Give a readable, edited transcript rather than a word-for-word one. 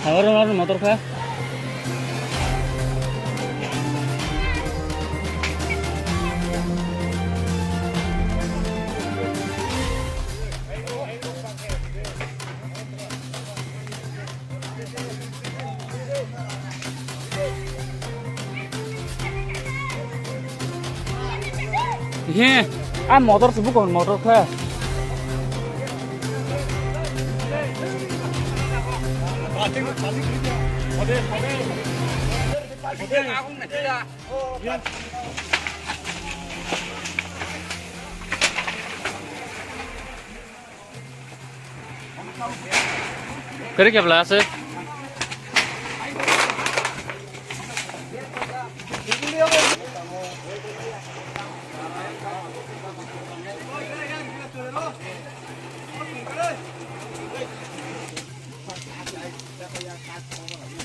আমার মোটর খা হ্যাঁ আর মোটর সব কোন মোটর খা Kira kya belas?